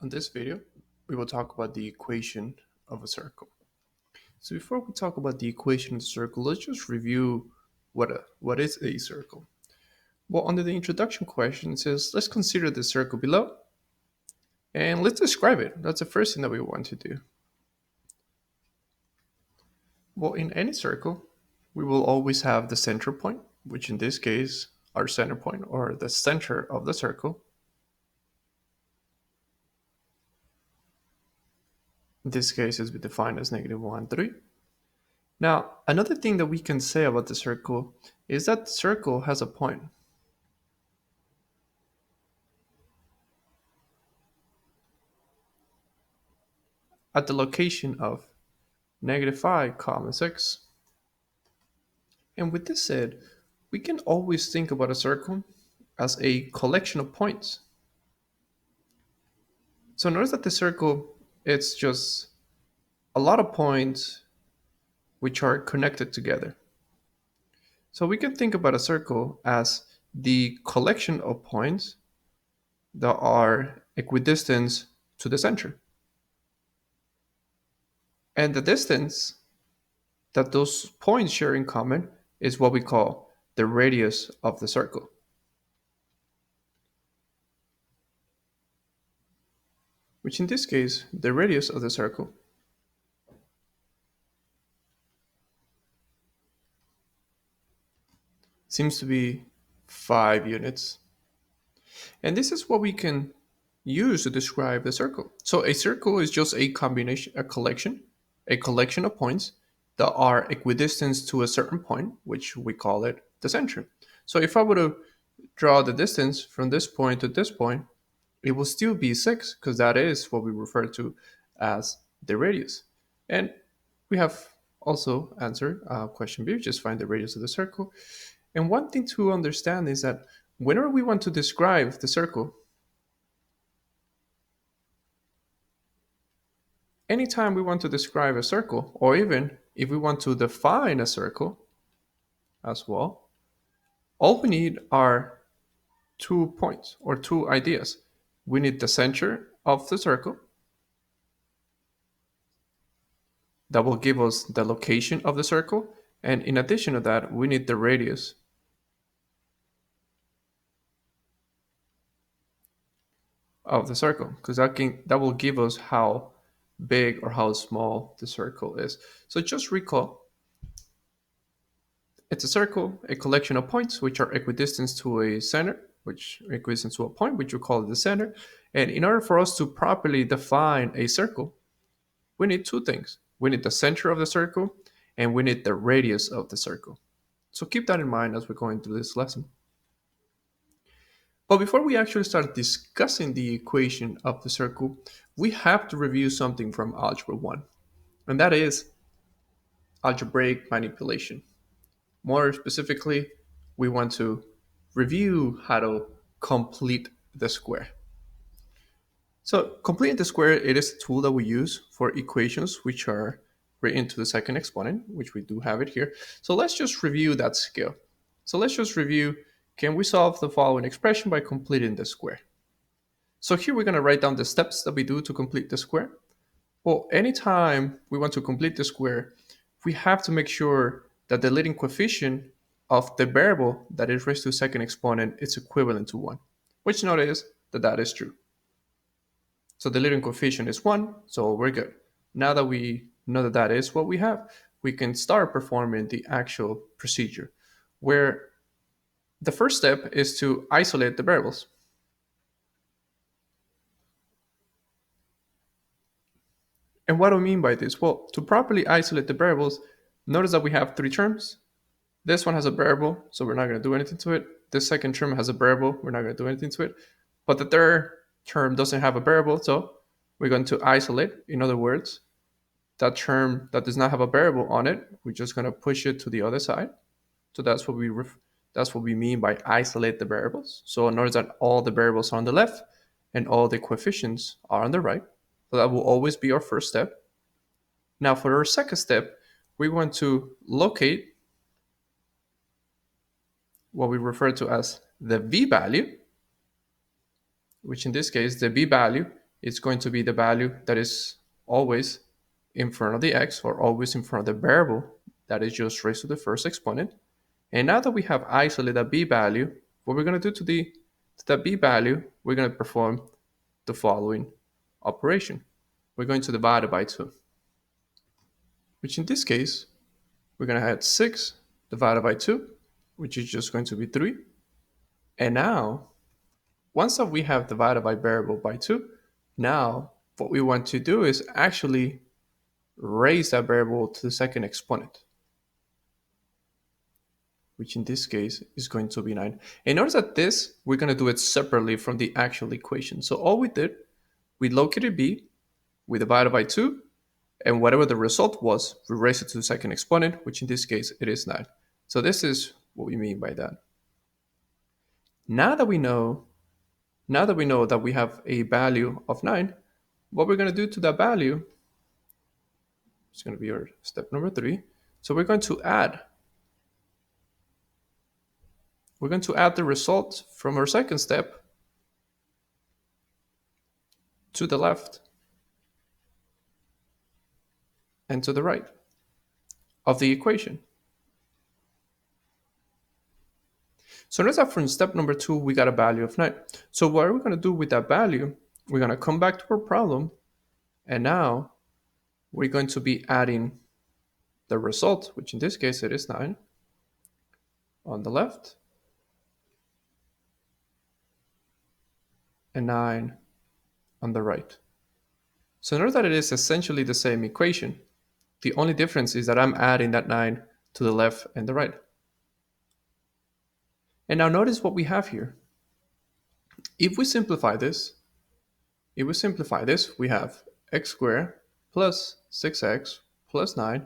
On this video, we will talk about the equation of a circle. So before we talk about the equation of the circle, let's just review what is a circle. Well, under the introduction question, it says, let's consider the circle below and let's describe it. That's the first thing that we want to do. Well, in any circle, we will always have the center point, which in this case, our center point or the center of the circle. In this case, is defined as -1, 3. Now, another thing that we can say about the circle is that the circle has a point. At the location of -5, 6. And with this said, we can always think about a circle as a collection of points. So notice that the circle, it's just a lot of points which are connected together. So we can think about a circle as the collection of points that are equidistant to the center. And the distance that those points share in common is what we call the radius of the circle. Which in this case, the radius of the circle seems to be 5 units. And this is what we can use to describe the circle. So a circle is just a combination, a collection of points that are equidistant to a certain point, which we call it the center. So if I were to draw the distance from this point to this point, it will still be 6 because that is what we refer to as the radius. And we have also answered question B, just find the radius of the circle. And one thing to understand is that whenever we want to describe the circle, anytime we want to describe a circle, or even if we want to define a circle as well, all we need are 2 points or 2 ideas. We need the center of the circle that will give us the location of the circle. And in addition to that, we need the radius of the circle because that will give us how big or how small the circle is. So just recall, it's a circle, a collection of points which are equidistant to a center, which are equidistant to a point, which we call the center. And in order for us to properly define a circle, we need 2 things. We need the center of the circle and we need the radius of the circle. So keep that in mind as we're going through this lesson. But before we actually start discussing the equation of the circle, we have to review something from Algebra 1, and that is algebraic manipulation. More specifically, we want to review how to complete the square. So completing the square, it is a tool that we use for equations which are written to the second exponent, which we do have it here. So let's just review that skill. So let's just review, can we solve the following expression by completing the square? So here we're going to write down the steps that we do to complete the square. Well, anytime we want to complete the square, we have to make sure that the leading coefficient of the variable that is raised to the second exponent is equivalent to 1, which notice that that is true. So the leading coefficient is 1, so we're good. Now that we know that that is what we have, we can start performing the actual procedure, where the first step is to isolate the variables. And what do I mean by this? Well, to properly isolate the variables, notice that we have 3 terms. This one has a variable, so we're not going to do anything to it. This second term has a variable, we're not going to do anything to it. But the third term doesn't have a variable, so we're going to isolate. In other words, that term that does not have a variable on it, we're just going to push it to the other side. So that's what we mean by isolate the variables. So notice that all the variables are on the left and all the coefficients are on the right. So that will always be our first step. Now for our second step, we want to locate what we refer to as the v value, which in this case, the v value It's going to be the value that is always in front of the x, or always in front of the variable that is just raised to the first exponent. And now that we have isolated that b value, what we're going to do to that b value, we're going to perform the following operation. We're going to divide it by 2, which in this case, we're going to add 6 divided by 2, which is just going to be 3. And now, once that we have divided by variable by 2, now what we want to do is actually raise that variable to the second exponent, which in this case is going to be 9. And notice that this, we're going to do it separately from the actual equation. So all we did, we located b, we divided by 2, and whatever the result was, we raised it to the second exponent, which in this case, it is 9. So this is what we mean by that. Now that we know that we have a value of 9, what we're going to do to that value is going to be our step number 3. So we're going to add the result from our second step to the left and to the right of the equation. So notice that from step number 2, we got a value of 9. So what are we going to do with that value? We're going to come back to our problem, and now we're going to be adding the result, which in this case it is 9, on the left, and 9 on the right. So notice that it is essentially the same equation. The only difference is that I'm adding that 9 to the left and the right. And now notice what we have here. If we simplify this, we have x squared plus 6x plus 9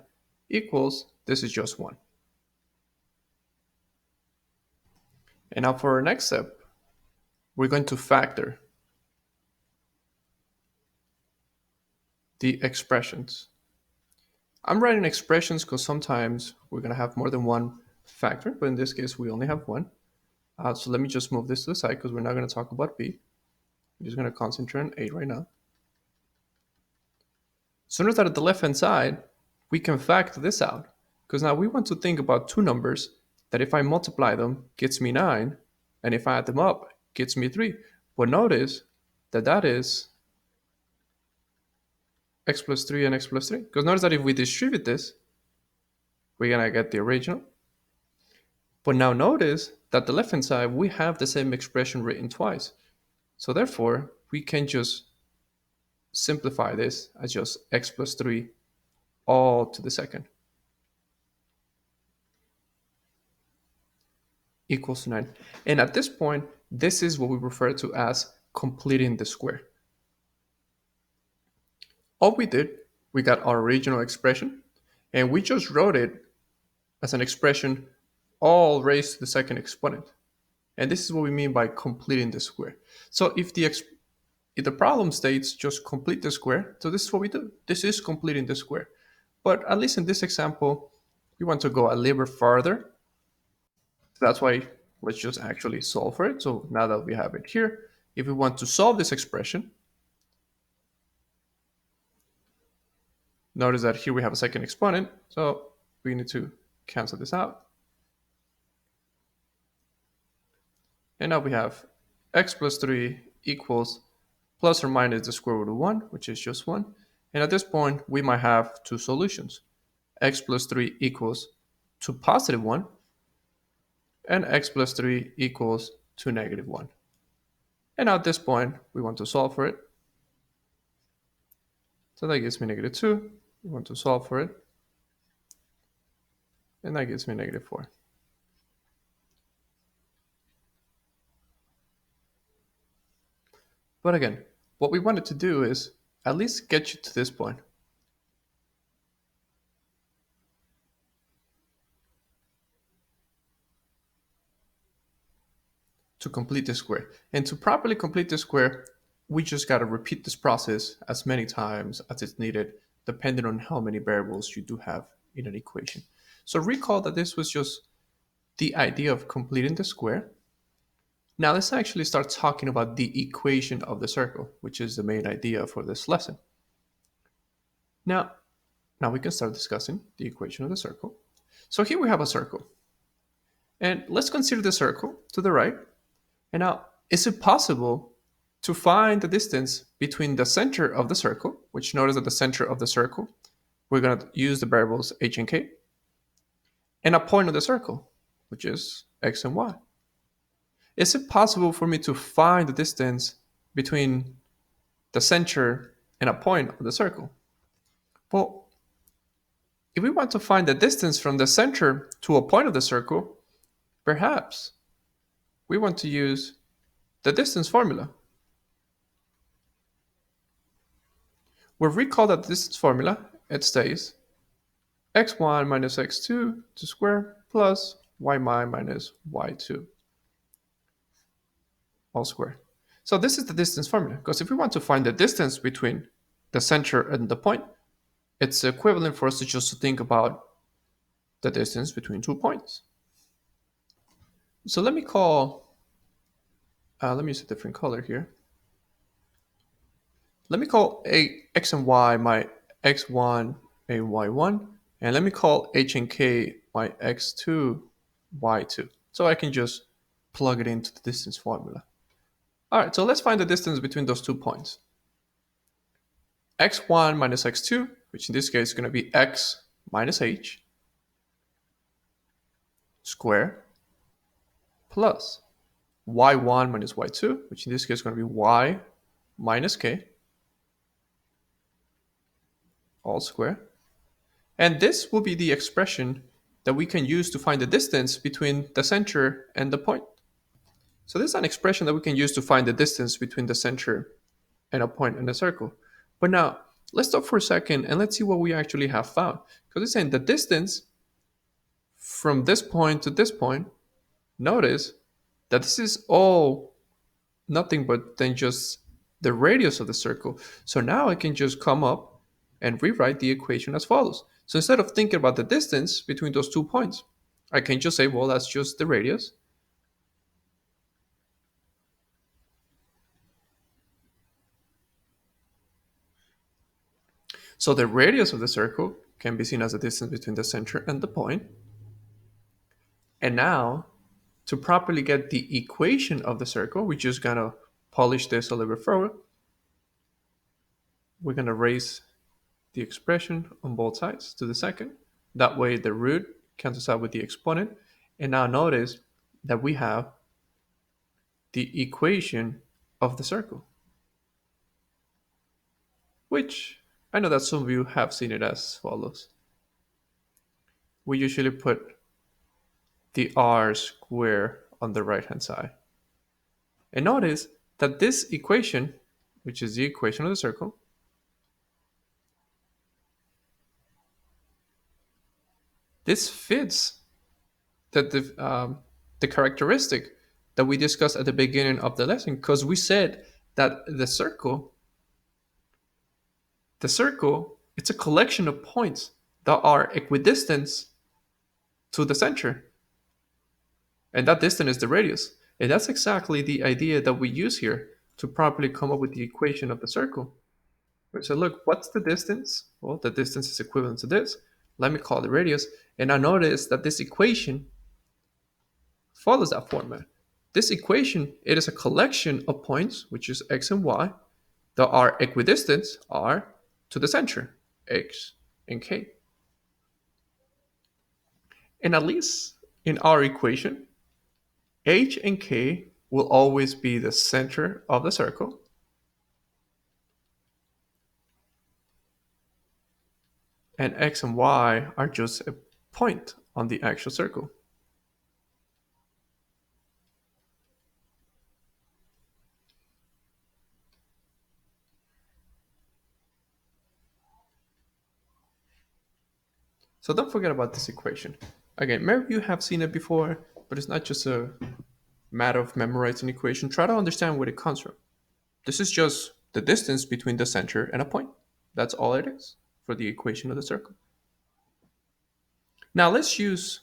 equals, this is just 1. And now for our next step, we're going to factor the expressions. I'm writing expressions because sometimes we're going to have more than one factor, but in this case we only have one. So let me just move this to the side because we're not going to talk about b. We're just going to concentrate on a right now. So notice that at the left hand side, we can factor this out, because now we want to think about two numbers that if I multiply them gets me 9, and if I add them up gets me 3. But notice that that is x plus 3 and x plus 3, because notice that if we distribute this, we're going to get the original. But now notice that the left hand side, we have the same expression written twice. So therefore, we can just simplify this as just x plus 3 all to the second equals to 9. And at this point, this is what we refer to as completing the square. All we did, we got our original expression, and we just wrote it as an expression all raised to the second exponent. And this is what we mean by completing the square. So if the problem states just complete the square, so this is what we do. This is completing the square. But at least in this example, we want to go a little bit further. That's why let's just actually solve for it. So now that we have it here, if we want to solve this expression, notice that here we have a second exponent. So we need to cancel this out. And now we have x plus 3 equals plus or minus the square root of 1, which is just 1. And at this point, we might have two solutions. X plus 3 equals to positive 1, and x plus 3 equals to negative 1. And at this point, we want to solve for it. So that gives me negative 2. We want to solve for it. And that gives me negative 4. But again, what we wanted to do is at least get you to this point. To complete the square. And to properly complete the square, we just got to repeat this process as many times as it's needed, depending on how many variables you do have in an equation. So recall that this was just the idea of completing the square. Now let's actually start talking about the equation of the circle, which is the main idea for this lesson. Now, now we can start discussing the equation of the circle. So here we have a circle. And let's consider the circle to the right. And now, is it possible to find the distance between the center of the circle, which notice that the center of the circle, we're going to use the variables h and k, and a point of the circle, which is x and y? Is it possible for me to find the distance between the center and a point of the circle? Well, if we want to find the distance from the center to a point of the circle, perhaps we want to use the distance formula. Where we call that distance formula, it stays x1 minus x2 to square plus y minus y2 all squared. So this is the distance formula, because if we want to find the distance between the center and the point, it's equivalent for us to just think about the distance between 2 points. So let me use a different color here. Let me call x and y my x1 and y1, and let me call h and k my x2, y2. So I can just plug it into the distance formula. All right, so let's find the distance between those 2 points. x1 minus x2, which in this case is going to be x minus h square, plus y1 minus y2, which in this case is going to be y minus k all square. And this will be the expression that we can use to find the distance between the center and the point. So this is an expression that we can use to find the distance between the center and a point in the circle. But now, let's stop for a second and let's see what we actually have found. Because it's saying the distance from this point to this point, notice that this is all nothing but then just the radius of the circle. So now I can just come up and rewrite the equation as follows. So instead of thinking about the distance between those 2 points, I can just say, well, that's just the radius. So the radius of the circle can be seen as the distance between the center and the point. And now, to properly get the equation of the circle, we're just going to polish this a little bit further. We're going to raise the expression on both sides to the second. That way the root cancels out with the exponent. And now notice that we have the equation of the circle, which I know that some of you have seen it as follows. We usually put the r square on the right hand side. And notice that this equation, which is the equation of the circle, this fits the characteristic that we discussed at the beginning of the lesson, because we said that the circle, it's a collection of points that are equidistant to the center. And that distance is the radius. And that's exactly the idea that we use here to properly come up with the equation of the circle. So look, what's the distance? Well, the distance is equivalent to this. Let me call the radius. And I notice that this equation follows that format. This equation, it is a collection of points, which is x and y, that are equidistant, r, to the center, x and k. And at least in our equation, h and k will always be the center of the circle. And x and y are just a point on the actual circle. So don't forget about this equation. Again, maybe you have seen it before, but it's not just a matter of memorizing equation. Try to understand where it comes from. This is just the distance between the center and a point. That's all it is for the equation of the circle. Now let's use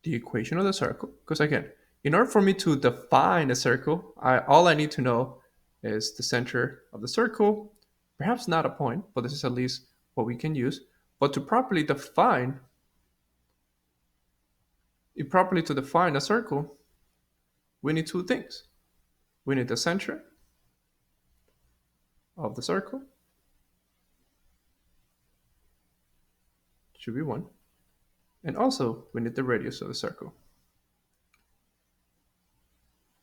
the equation of the circle, because again, In order for me to define a circle, all I need to know is the center of the circle, perhaps not a point, but this is at least what we can use. But to define a circle, we need two things. We need the center of the circle, should be 1, and also we need the radius of the circle.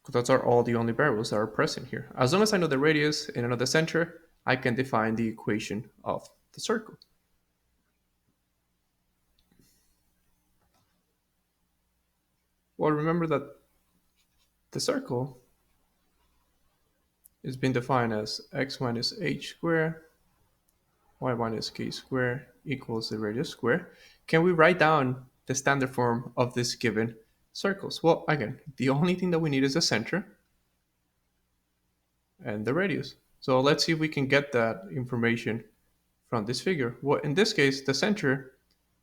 Those are all the only variables that are present here. As long as I know the radius and I know the center, I can define the equation of the circle. Well, remember that the circle is being defined as x minus h squared, y minus k squared equals the radius squared. Can we write down the standard form of this given circles? Well, again, the only thing that we need is the center and the radius. So let's see if we can get that information from this figure. Well, in this case, the center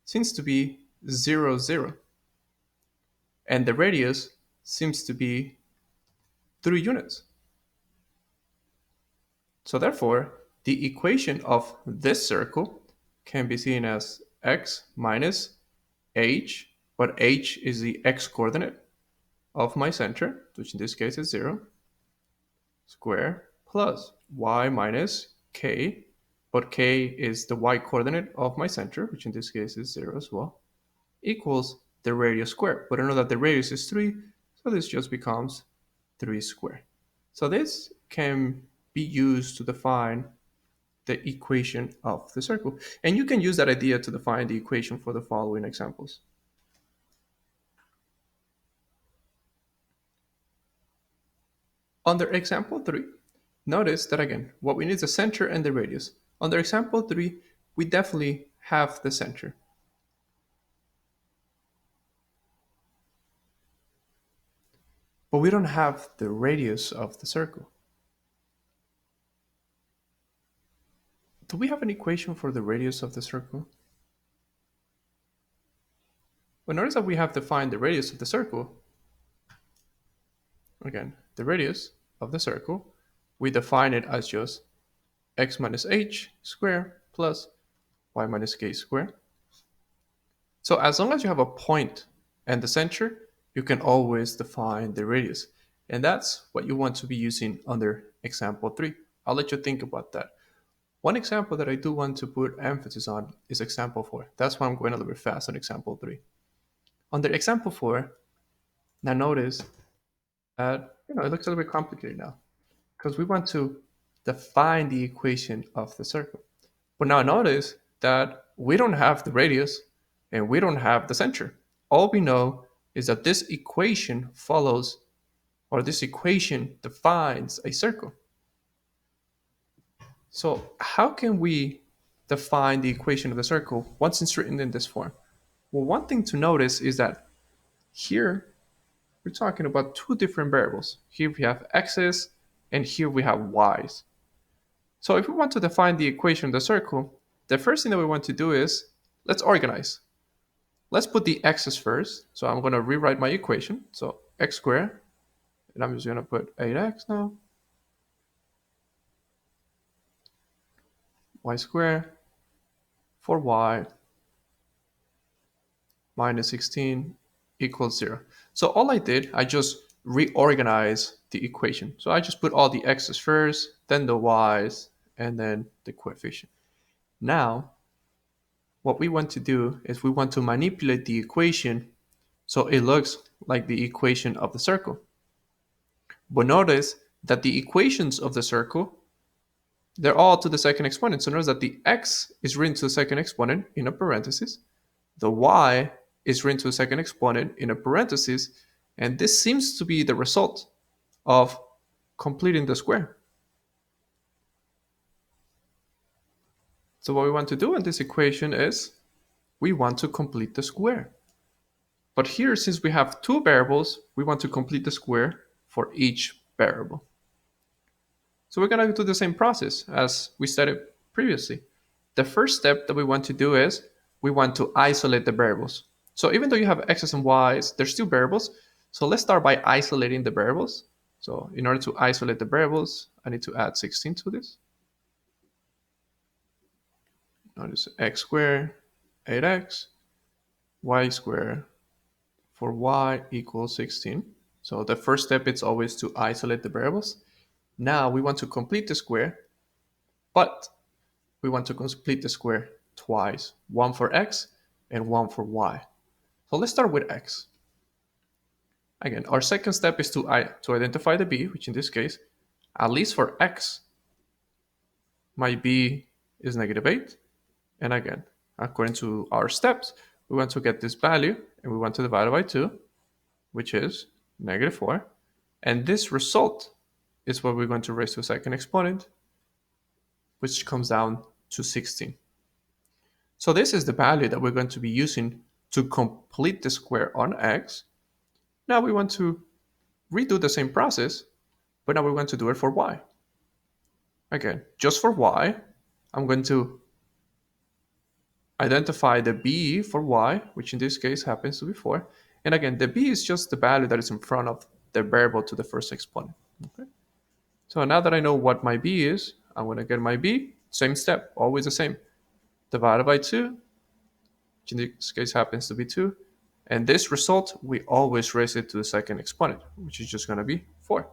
seems to be 0, 0. And the radius seems to be 3 units. So therefore, the equation of this circle can be seen as x minus h, but h is the x coordinate of my center, which in this case is 0, square, plus y minus k, but k is the y coordinate of my center, which in this case is 0 as well, equals the radius squared. But I know that the radius is 3, so this just becomes 3 squared. So this can be used to define the equation of the circle. And you can use that idea to define the equation for the following examples. Under example 3, notice that again, what we need is the center and the radius. Under example 3, we definitely have the center. But we don't have the radius of the circle. Do we have an equation for the radius of the circle? Well, notice that we have defined the radius of the circle. Again, the radius of the circle, we define it as just x minus h squared plus y minus k squared. So as long as you have a point and the center, you can always define the radius. And that's what you want to be using under example 3. I'll let you think about that. One example that I do want to put emphasis on is example 4. That's why I'm going a little bit fast on example 3. Under example 4, now notice that it looks a little bit complicated now because we want to define the equation of the circle. But now notice that we don't have the radius and we don't have the center. All we know is that this equation follows, or this equation defines a circle. So how can we define the equation of the circle once it's written in this form? Well, one thing to notice is that here we're talking about two different variables. Here we have x's and here we have y's. So if we want to define the equation of the circle, the first thing that we want to do is let's organize. Let's put the x's first. So I'm going to rewrite my equation. So x squared, and I'm just going to put 8x now. Y squared, 4y minus 16 equals 0. So all I did, I just reorganized the equation. So I just put all the x's first, then the y's, and then the coefficient. Now, what we want to do is we want to manipulate the equation so it looks like the equation of the circle. But notice that the equations of the circle, they're all to the second exponent. So notice that the x is written to the second exponent in a parenthesis. The y is written to the second exponent in a parenthesis. And this seems to be the result of completing the square. So what we want to do in this equation is we want to complete the square. But here, since we have two variables, we want to complete the square for each variable. So we're going to do the same process as we studied previously. The first step that we want to do is we want to isolate the variables. So even though you have x's and y's, they're still variables. So let's start by isolating the variables. So in order to isolate the variables, I need to add 16 to this. Notice x squared, 8x, y squared for y equals 16. So the first step is always to isolate the variables. Now we want to complete the square, but we want to complete the square twice, one for x and one for y. So let's start with x. Again, our second step is to identify the b, which in this case, at least for x, my b is negative 8. And again, according to our steps, we want to get this value and we want to divide it by 2, which is negative 4. And this result is what we're going to raise to a second exponent, which comes down to 16. So this is the value that we're going to be using to complete the square on x. Now we want to redo the same process, but now we want to do it for y. Again, just for y, I'm going to identify the b for y, which in this case happens to be 4. And again, the b is just the value that is in front of the variable to the first exponent. Okay? So now that I know what my b is, I'm going to get my b, same step, always the same. Divided by 2, which in this case happens to be 2. And this result, we always raise it to the second exponent, which is just going to be 4.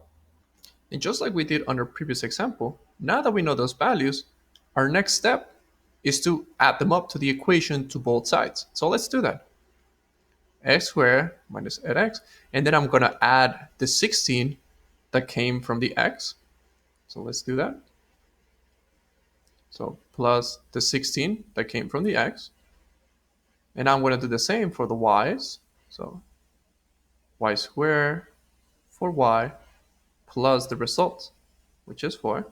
And just like we did on our previous example, now that we know those values, our next step is to add them up to the equation to both sides. So let's do that. X squared minus 8x, and then I'm going to add the 16 that came from the x. So let's do that. So plus the 16 that came from the x. And I'm going to do the same for the y's. So y squared for y plus the result, which is 4.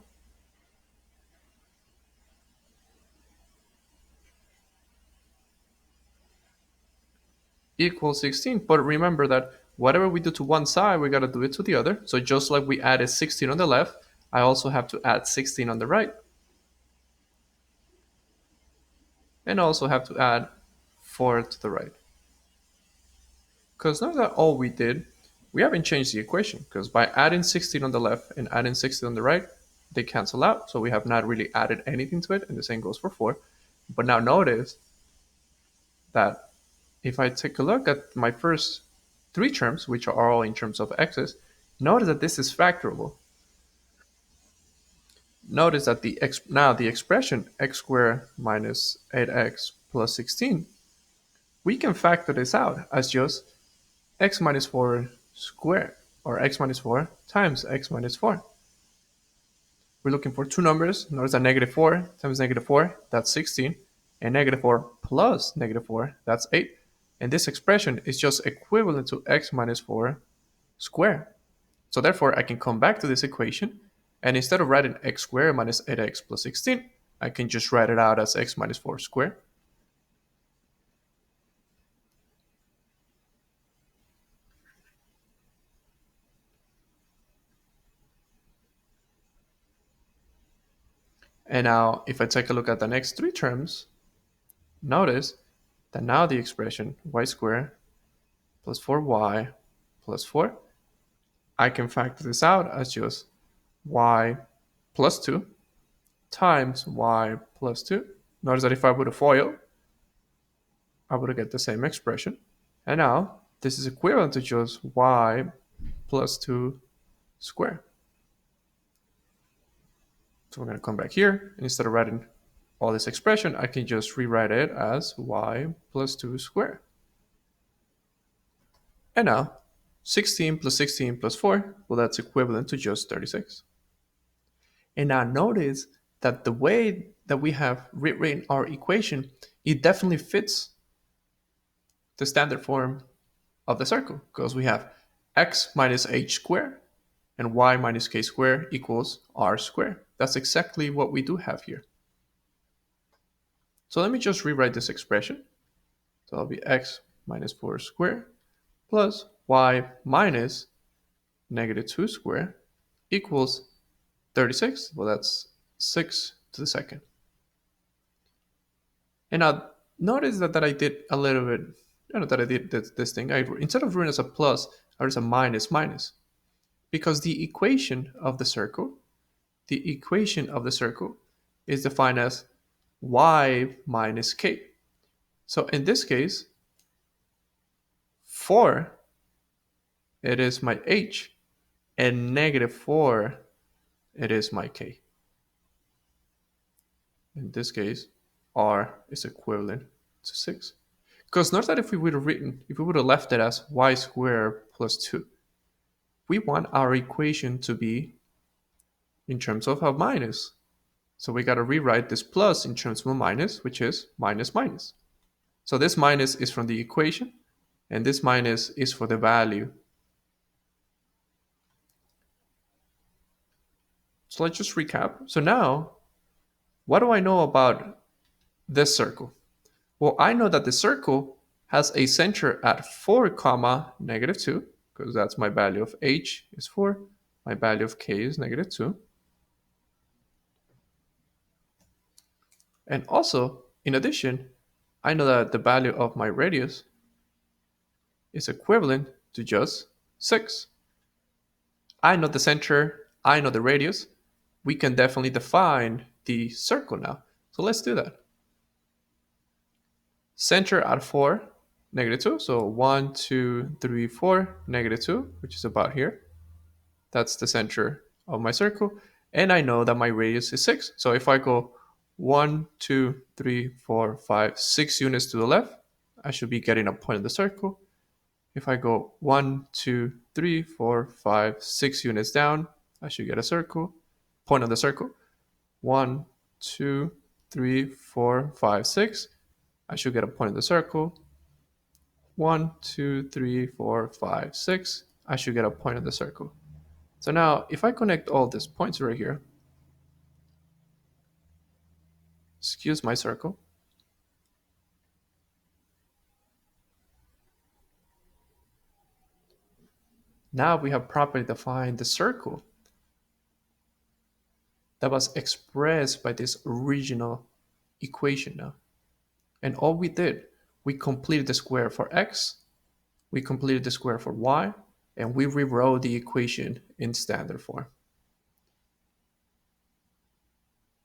Equals 16. But remember that whatever we do to one side, we got to do it to the other. So just like we added 16 on the left, I also have to add 16 on the right. And also have to add 4 to the right. Because now that all we did, we haven't changed the equation. Because by adding 16 on the left and adding 16 on the right, they cancel out. So we have not really added anything to it. And the same goes for 4. But now notice that if I take a look at my first 3 terms, which are all in terms of x's, notice that this is factorable. Notice that now the expression x squared minus 8x plus 16, we can factor this out as just x minus 4 squared, or x minus 4 times x minus 4. We're looking for two numbers. Notice that negative 4 times negative 4, that's 16, and negative 4 plus negative 4, that's 8. And this expression is just equivalent to x minus 4 squared. So therefore, I can come back to this equation, and instead of writing x squared minus 8x plus 16, I can just write it out as x minus 4 squared. And now, if I take a look at the next 3 terms, notice that now the expression y squared plus 4y plus 4, I can factor this out as just y plus 2 times y plus 2. Notice that if I put a FOIL, I would get the same expression. And now, this is equivalent to just y plus 2 squared. So we're going to come back here, and instead of writing all this expression, I can just rewrite it as y plus 2 squared. And now, 16 plus 16 plus 4, well, that's equivalent to just 36. And now notice that the way that we have rewritten our equation, it definitely fits the standard form of the circle, because we have x minus h squared and y minus k squared equals r squared. That's exactly what we do have here. So let me just rewrite this expression. So it'll be x minus 4 squared plus y minus negative 2 squared equals 36. Well, that's 6 to the second. And now notice that I did a little bit, that I did this thing. Instead of doing as a plus, or is a minus minus? Because the equation of the circle is defined as y minus k. So in this case, 4, it is my h, and negative 4, it is my k. In this case, r is equivalent to 6. Because notice that if we would have left it as y squared plus 2, we want our equation to be in terms of a minus. So we got to rewrite this plus in terms of a minus, which is minus minus. So this minus is from the equation, and this minus is for the value. So let's just recap. So now, what do I know about this circle? Well, I know that the circle has a center at 4 comma negative 2, because that's my value of h is 4, my value of k is negative 2. And also, in addition, I know that the value of my radius is equivalent to just 6. I know the center, I know the radius. We can definitely define the circle now. So let's do that. Center at 4, negative 2. So 1, 2, 3, 4, negative 2, which is about here. That's the center of my circle. And I know that my radius is 6. So if I go 1, 2, 3, 4, 5, 6 units to the left, I should be getting a point in the circle. If I go 1, 2, 3, 4, 5, 6 units down, I should get a circle, point on the circle. 1, 2, 3, 4, 5, 6. I should get a point in the circle. 1, 2, 3, 4, 5, 6. I should get a point in the circle. So now, if I connect all these points right here, excuse my circle, now we have properly defined the circle that was expressed by this original equation now. And all we did, we completed the square for x, we completed the square for y, and we rewrote the equation in standard form.